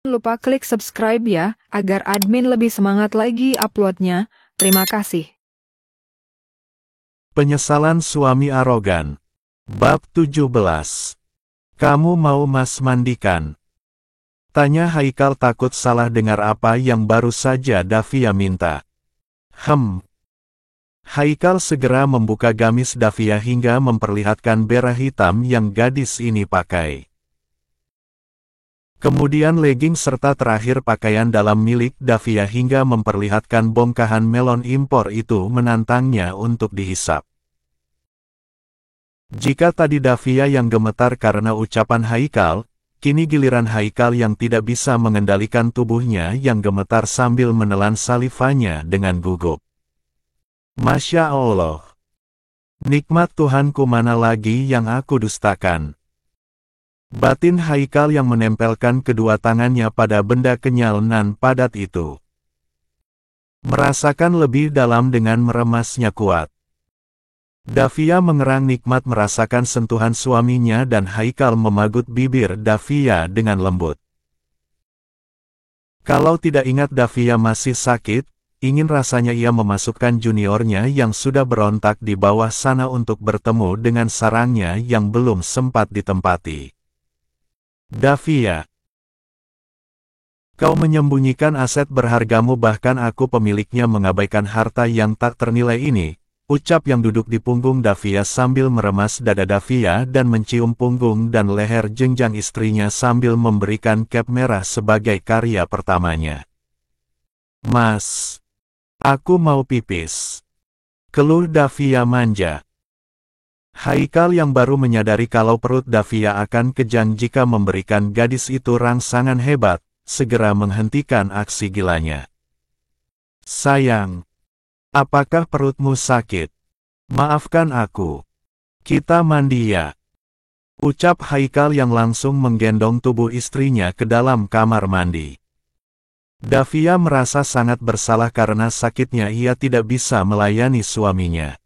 lupa klik subscribe ya, agar admin lebih semangat lagi uploadnya. Terima kasih. Penyesalan suami arogan. Bab 17. Kamu mau Mas mandikan? Tanya Haikal takut salah dengar apa yang baru saja Davia minta. Haikal segera membuka gamis Davia hingga memperlihatkan bera hitam yang gadis ini pakai. Kemudian legging serta terakhir pakaian dalam milik Davia hingga memperlihatkan bongkahan melon impor itu menantangnya untuk dihisap. Jika tadi Davia yang gemetar karena ucapan Haikal, kini giliran Haikal yang tidak bisa mengendalikan tubuhnya yang gemetar sambil menelan salivanya dengan gugup. Masya Allah! Nikmat Tuhanku, mana lagi yang aku dustakan? Batin Haikal yang menempelkan kedua tangannya pada benda kenyal nan padat itu. Merasakan lebih dalam dengan meremasnya kuat. Davia mengerang nikmat merasakan sentuhan suaminya dan Haikal memagut bibir Davia dengan lembut. Kalau tidak ingat Davia masih sakit, ingin rasanya ia memasukkan juniornya yang sudah berontak di bawah sana untuk bertemu dengan sarangnya yang belum sempat ditempati. Davia, kau menyembunyikan aset berhargamu, bahkan aku pemiliknya mengabaikan harta yang tak ternilai ini, ucap yang duduk di punggung Davia sambil meremas dada Davia dan mencium punggung dan leher jenjang istrinya sambil memberikan cap merah sebagai karya pertamanya. Mas, aku mau pipis. Keluh Davia manja. Haikal yang baru menyadari kalau perut Davia akan kejang jika memberikan gadis itu rangsangan hebat, segera menghentikan aksi gilanya. Sayang, apakah perutmu sakit? Maafkan aku. Kita mandi ya. Ucap Haikal yang langsung menggendong tubuh istrinya ke dalam kamar mandi. Davia merasa sangat bersalah karena sakitnya ia tidak bisa melayani suaminya.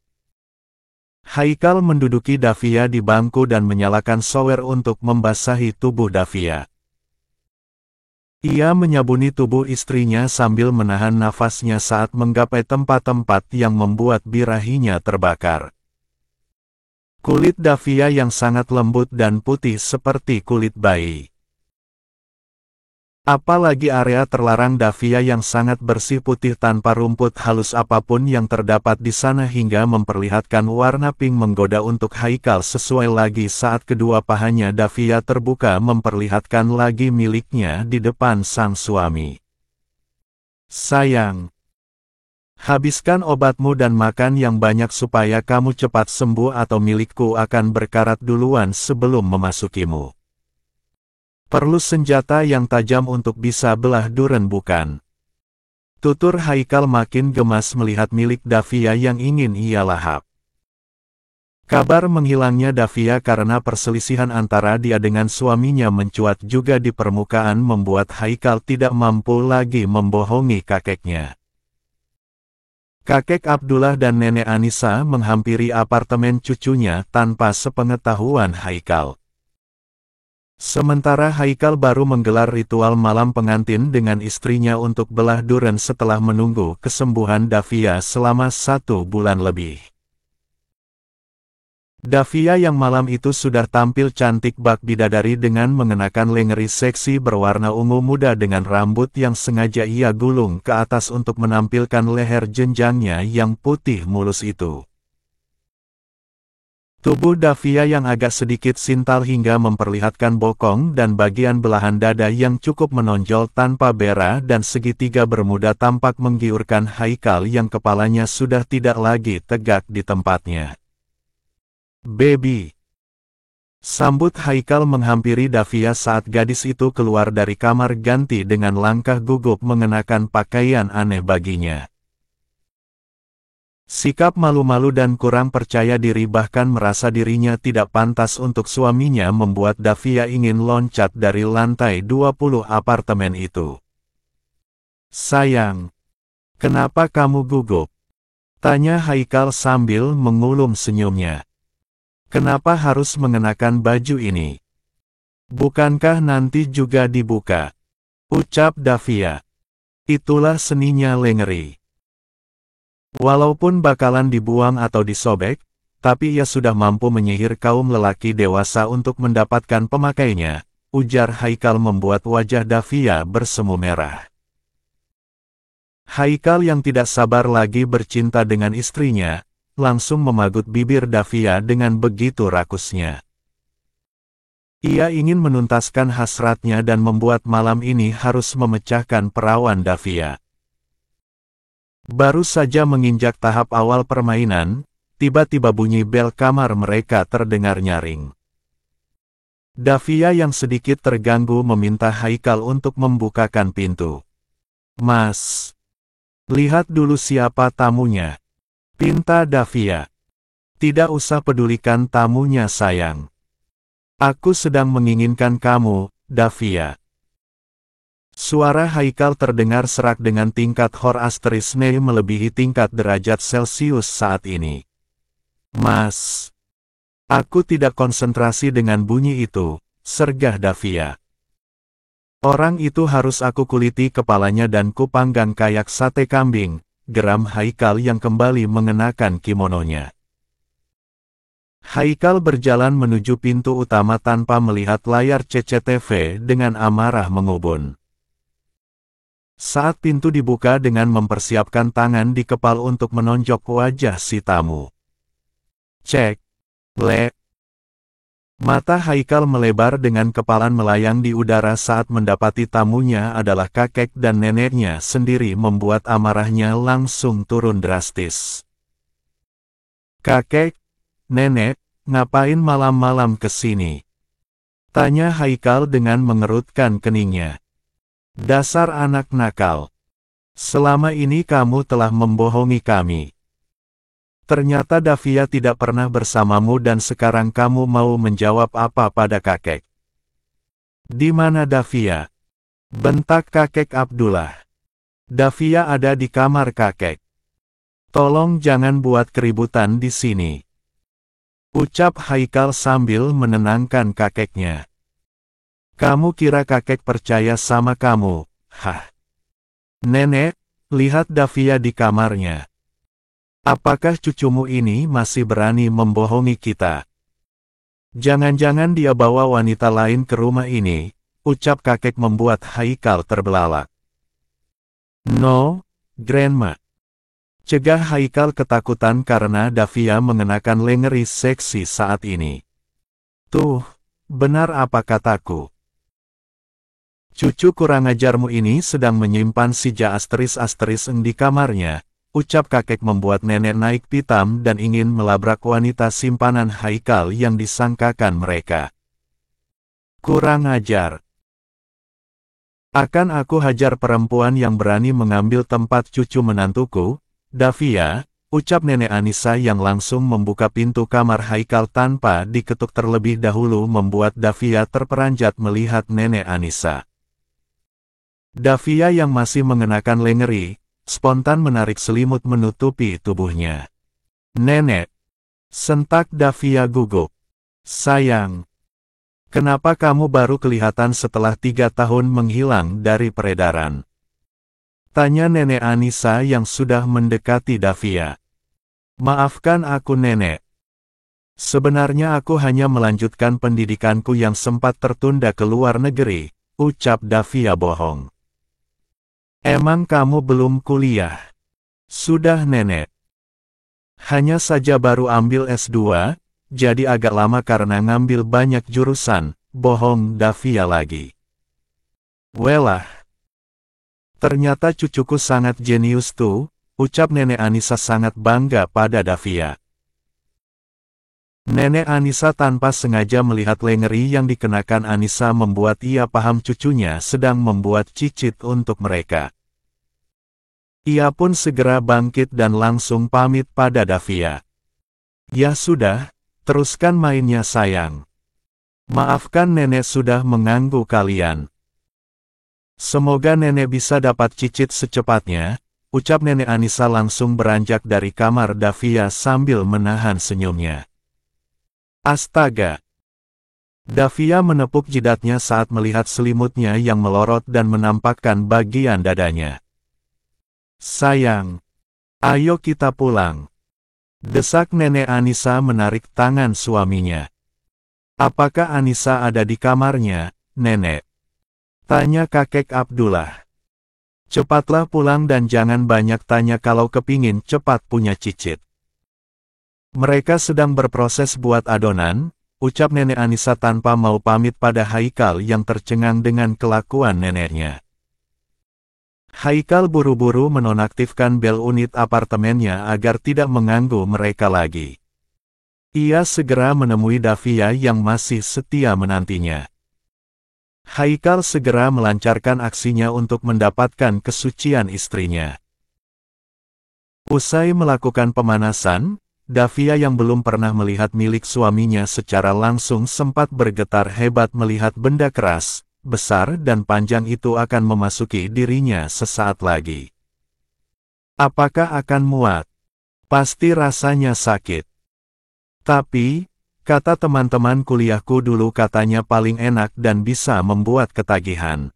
Haikal menduduki Davia di bangku dan menyalakan shower untuk membasahi tubuh Davia. Ia menyabuni tubuh istrinya sambil menahan nafasnya saat menggapai tempat-tempat yang membuat birahinya terbakar. Kulit Davia yang sangat lembut dan putih seperti kulit bayi. Apalagi area terlarang Davia yang sangat bersih putih tanpa rumput halus apapun yang terdapat di sana hingga memperlihatkan warna pink menggoda untuk Haikal sesuai lagi saat kedua pahanya Davia terbuka memperlihatkan lagi miliknya di depan sang suami. Sayang, habiskan obatmu dan makan yang banyak supaya kamu cepat sembuh atau milikku akan berkarat duluan sebelum memasukimu. Perlu senjata yang tajam untuk bisa belah duren bukan? Tutur Haikal makin gemas melihat milik Davia yang ingin ia lahap. Kabar menghilangnya Davia karena perselisihan antara dia dengan suaminya mencuat juga di permukaan membuat Haikal tidak mampu lagi membohongi kakeknya. Kakek Abdullah dan Nenek Anissa menghampiri apartemen cucunya tanpa sepengetahuan Haikal. Sementara Haikal baru menggelar ritual malam pengantin dengan istrinya untuk belah duren setelah menunggu kesembuhan Davia selama 1 bulan lebih. Davia yang malam itu sudah tampil cantik bak bidadari dengan mengenakan lingerie seksi berwarna ungu muda dengan rambut yang sengaja ia gulung ke atas untuk menampilkan leher jenjangnya yang putih mulus itu. Tubuh Davia yang agak sedikit sintal hingga memperlihatkan bokong dan bagian belahan dada yang cukup menonjol tanpa bera dan segitiga bermuda tampak menggiurkan Haikal yang kepalanya sudah tidak lagi tegak di tempatnya. Baby. Sambut Haikal menghampiri Davia saat gadis itu keluar dari kamar ganti dengan langkah gugup mengenakan pakaian aneh baginya. Sikap malu-malu dan kurang percaya diri bahkan merasa dirinya tidak pantas untuk suaminya membuat Davia ingin loncat dari lantai 20 apartemen itu. Sayang, kenapa kamu gugup? Tanya Haikal sambil mengulum senyumnya. Kenapa harus mengenakan baju ini? Bukankah nanti juga dibuka? Ucap Davia. Itulah seninya Lengeri. Walaupun bakalan dibuang atau disobek, tapi ia sudah mampu menyihir kaum lelaki dewasa untuk mendapatkan pemakainya, ujar Haikal membuat wajah Davia bersemu merah. Haikal yang tidak sabar lagi bercinta dengan istrinya, langsung memagut bibir Davia dengan begitu rakusnya. Ia ingin menuntaskan hasratnya dan membuat malam ini harus memecahkan perawan Davia. Baru saja menginjak tahap awal permainan, tiba-tiba bunyi bel kamar mereka terdengar nyaring. Davia yang sedikit terganggu meminta Haikal untuk membukakan pintu. "Mas, lihat dulu siapa tamunya," pinta Davia. "Tidak usah pedulikan tamunya sayang. Aku sedang menginginkan kamu, Davia." Suara Haikal terdengar serak dengan tingkat Hor**ne melebihi tingkat derajat Celcius saat ini. "Mas, aku tidak konsentrasi dengan bunyi itu," sergah Davia. "Orang itu harus aku kuliti kepalanya dan kupanggang kayak sate kambing," geram Haikal yang kembali mengenakan kimononya. Haikal berjalan menuju pintu utama tanpa melihat layar CCTV dengan amarah mengubun. Saat pintu dibuka dengan mempersiapkan tangan di kepal untuk menonjok wajah si tamu. Cek. Le. Mata Haikal melebar dengan kepalan melayang di udara saat mendapati tamunya adalah kakek dan neneknya sendiri membuat amarahnya langsung turun drastis. "Kakek, nenek, ngapain malam-malam ke sini?" tanya Haikal dengan mengerutkan keningnya. "Dasar anak nakal. Selama ini kamu telah membohongi kami. Ternyata Davia tidak pernah bersamamu dan sekarang kamu mau menjawab apa pada kakek?" "Di mana Davia?" bentak kakek Abdullah. "Davia ada di kamar kakek. Tolong jangan buat keributan di sini," ucap Haikal sambil menenangkan kakeknya. "Kamu kira kakek percaya sama kamu, hah? Nenek, lihat Davia di kamarnya. Apakah cucumu ini masih berani membohongi kita? Jangan-jangan dia bawa wanita lain ke rumah ini," ucap kakek membuat Haikal terbelalak. "No, Grandma," cegah Haikal ketakutan karena Davia mengenakan lengeri seksi saat ini. "Tuh, benar apa kataku. Cucu kurang ajarmu ini sedang menyimpan si **** di kamarnya," ucap kakek membuat nenek naik pitam dan ingin melabrak wanita simpanan Haikal yang disangkakan mereka. "Kurang ajar. Akan aku hajar perempuan yang berani mengambil tempat cucu menantuku, Davia," ucap nenek Anissa yang langsung membuka pintu kamar Haikal tanpa diketuk terlebih dahulu membuat Davia terperanjat melihat nenek Anissa. Davia yang masih mengenakan lengeri, spontan menarik selimut menutupi tubuhnya. "Nenek," sentak Davia gugup. "Sayang, kenapa kamu baru kelihatan setelah 3 tahun menghilang dari peredaran?" tanya nenek Anissa yang sudah mendekati Davia. "Maafkan aku nenek. Sebenarnya aku hanya melanjutkan pendidikanku yang sempat tertunda ke luar negeri," ucap Davia bohong. "Emang kamu belum kuliah?" "Sudah nenek. Hanya saja baru ambil S2, jadi agak lama karena ngambil banyak jurusan," bohong Davia lagi. "Welah. Ternyata cucuku sangat jenius tuh," ucap nenek Anissa sangat bangga pada Davia. Nenek Anissa tanpa sengaja melihat lengeri yang dikenakan Anissa membuat ia paham cucunya sedang membuat cicit untuk mereka. Ia pun segera bangkit dan langsung pamit pada Davia. "Ya sudah, teruskan mainnya sayang. Maafkan nenek sudah mengganggu kalian. Semoga nenek bisa dapat cicit secepatnya," ucap nenek Anissa langsung beranjak dari kamar Davia sambil menahan senyumnya. "Astaga. Davia menepuk jidatnya saat melihat selimutnya yang melorot dan menampakkan bagian dadanya. "Sayang, ayo kita pulang," desak Nenek Anissa menarik tangan suaminya. "Apakah Anissa ada di kamarnya, Nenek?" tanya kakek Abdullah. "Cepatlah pulang dan jangan banyak tanya kalau kepingin cepat punya cicit." "Mereka sedang berproses buat adonan," ucap Nenek Anissa tanpa mau pamit pada Haikal yang tercengang dengan kelakuan neneknya. Haikal buru-buru menonaktifkan bel unit apartemennya agar tidak mengganggu mereka lagi. Ia segera menemui Davia yang masih setia menantinya. Haikal segera melancarkan aksinya untuk mendapatkan kesucian istrinya. Usai melakukan pemanasan, Davia yang belum pernah melihat milik suaminya secara langsung sempat bergetar hebat melihat benda keras, besar dan panjang itu akan memasuki dirinya sesaat lagi. Apakah akan muat? Pasti rasanya sakit. Tapi, kata teman-teman kuliahku dulu katanya paling enak dan bisa membuat ketagihan.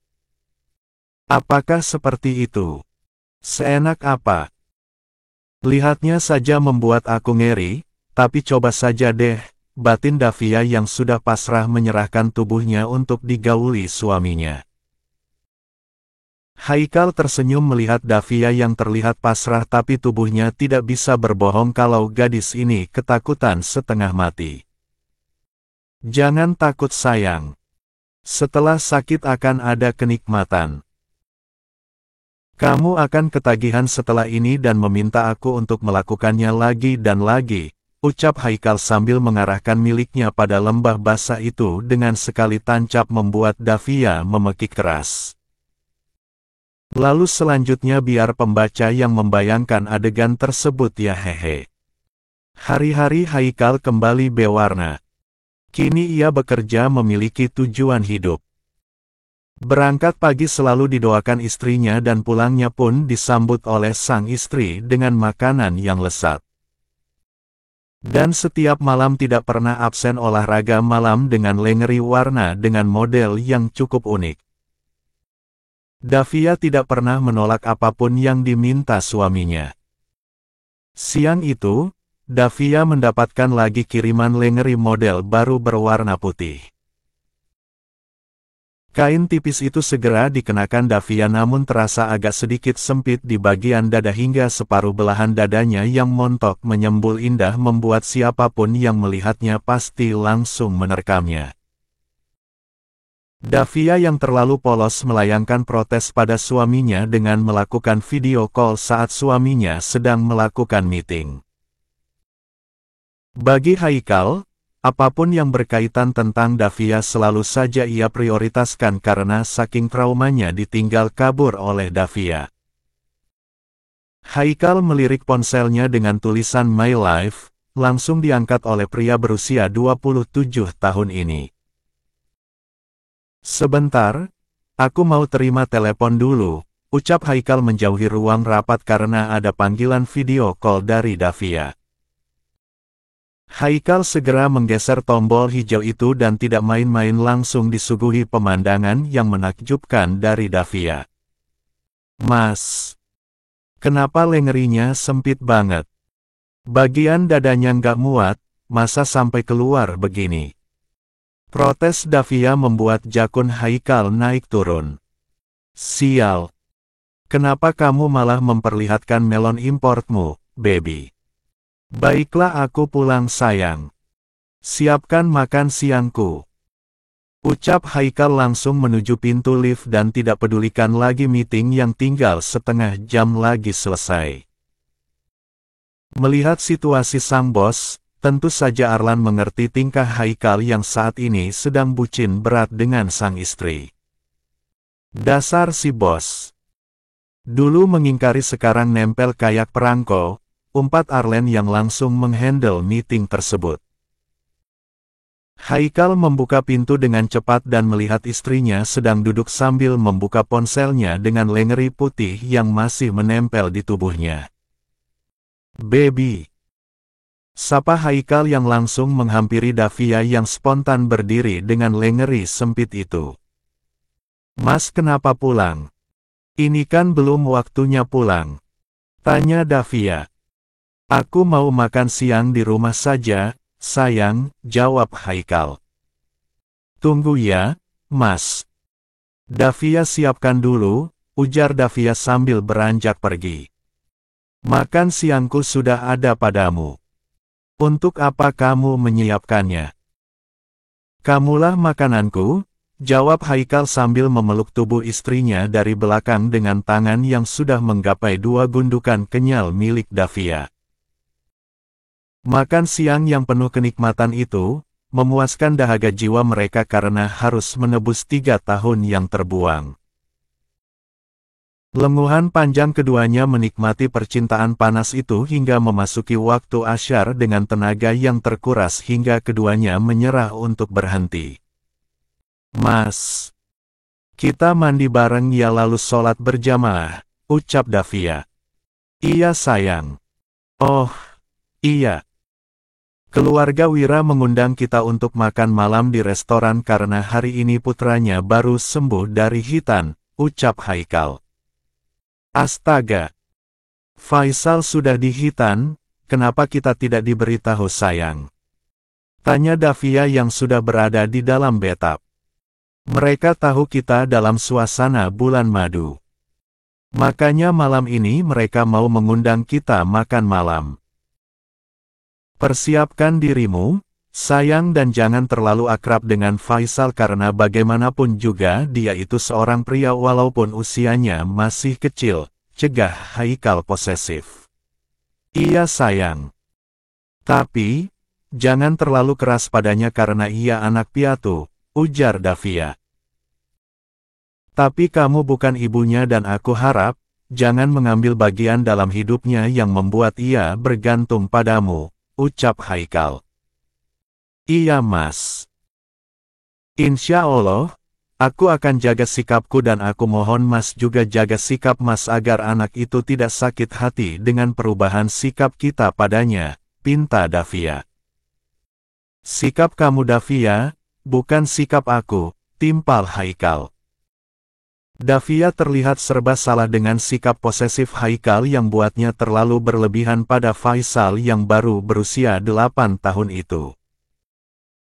Apakah seperti itu? Seenak apa? Lihatnya saja membuat aku ngeri, tapi coba saja deh, batin Davia yang sudah pasrah menyerahkan tubuhnya untuk digauli suaminya. Haikal tersenyum melihat Davia yang terlihat pasrah tapi tubuhnya tidak bisa berbohong kalau gadis ini ketakutan setengah mati. "Jangan takut sayang. Setelah sakit akan ada kenikmatan. Kamu akan ketagihan setelah ini dan meminta aku untuk melakukannya lagi dan lagi," ucap Haikal sambil mengarahkan miliknya pada lembah basah itu dengan sekali tancap membuat Davia memekik keras. Lalu selanjutnya biar pembaca yang membayangkan adegan tersebut ya hehe. Hari-hari Haikal kembali berwarna. Kini ia bekerja memiliki tujuan hidup. Berangkat pagi selalu didoakan istrinya dan pulangnya pun disambut oleh sang istri dengan makanan yang lezat. Dan setiap malam tidak pernah absen olahraga malam dengan lengeri warna dengan model yang cukup unik. Davia tidak pernah menolak apapun yang diminta suaminya. Siang itu, Davia mendapatkan lagi kiriman lengeri model baru berwarna putih. Kain tipis itu segera dikenakan Davia namun terasa agak sedikit sempit di bagian dada hingga separuh belahan dadanya yang montok menyembul indah membuat siapapun yang melihatnya pasti langsung menerkamnya. Davia yang terlalu polos melayangkan protes pada suaminya dengan melakukan video call saat suaminya sedang melakukan meeting. Bagi Haikal, apapun yang berkaitan tentang Davia selalu saja ia prioritaskan karena saking traumanya ditinggal kabur oleh Davia. Haikal melirik ponselnya dengan tulisan My Life, langsung diangkat oleh pria berusia 27 tahun ini. "Sebentar, aku mau terima telepon dulu," ucap Haikal menjauhi ruang rapat karena ada panggilan video call dari Davia. Haikal segera menggeser tombol hijau itu dan tidak main-main langsung disuguhi pemandangan yang menakjubkan dari Davia. "Mas, kenapa lengerinya sempit banget? Bagian dadanya nggak muat, masa sampai keluar begini?" Protes Davia membuat jakun Haikal naik turun. "Sial. Kenapa kamu malah memperlihatkan melon importmu, baby? Baiklah aku pulang sayang. Siapkan makan siangku." Ucap Haikal langsung menuju pintu lift dan tidak pedulikan lagi meeting yang tinggal setengah jam lagi selesai. Melihat situasi sang bos, tentu saja Arlan mengerti tingkah Haikal yang saat ini sedang bucin berat dengan sang istri. Dasar si bos. Dulu mengingkari sekarang nempel kayak perangko, umpat Arlen yang langsung menghandle meeting tersebut. Haikal membuka pintu dengan cepat dan melihat istrinya sedang duduk sambil membuka ponselnya dengan lengeri putih yang masih menempel di tubuhnya. "Baby, Sapa Haikal yang langsung menghampiri Davia yang spontan berdiri dengan lengeri sempit itu. Mas kenapa pulang? Ini kan belum waktunya pulang. Tanya Davia. Aku mau makan siang di rumah saja, sayang, jawab Haikal. Tunggu ya, Mas. Davia siapkan dulu, ujar Davia sambil beranjak pergi. Makan siangku sudah ada padamu. Untuk apa kamu menyiapkannya? Kamulah makananku, jawab Haikal sambil memeluk tubuh istrinya dari belakang dengan tangan yang sudah menggapai 2 gundukan kenyal milik Davia. Makan siang yang penuh kenikmatan itu, memuaskan dahaga jiwa mereka karena harus menebus 3 tahun yang terbuang. Lenguhan panjang keduanya menikmati percintaan panas itu hingga memasuki waktu asyar dengan tenaga yang terkuras hingga keduanya menyerah untuk berhenti. Mas, kita mandi bareng ya lalu sholat berjamaah, ucap Davia. Iya sayang. Oh, iya. Keluarga Wira mengundang kita untuk makan malam di restoran karena hari ini putranya baru sembuh dari hitan, ucap Haikal. Astaga. Faisal sudah di hitan, kenapa kita tidak diberitahu sayang? Tanya Davia yang sudah berada di dalam bathtub. Mereka tahu kita dalam suasana bulan madu. Makanya malam ini mereka mau mengundang kita makan malam. Persiapkan dirimu, sayang dan jangan terlalu akrab dengan Faisal karena bagaimanapun juga dia itu seorang pria walaupun usianya masih kecil, cegah Haikal posesif. Iya sayang. Tapi, jangan terlalu keras padanya karena ia anak piatu, ujar Davia. Tapi kamu bukan ibunya dan aku harap, jangan mengambil bagian dalam hidupnya yang membuat ia bergantung padamu, ucap Haikal. Iya mas. Insya Allah, aku akan jaga sikapku dan aku mohon mas juga jaga sikap mas agar anak itu tidak sakit hati dengan perubahan sikap kita padanya, pinta Davia. Sikap kamu Davia, bukan sikap aku, timpal Haikal. Davia terlihat serba salah dengan sikap posesif Haikal yang buatnya terlalu berlebihan pada Faisal yang baru berusia 8 tahun itu.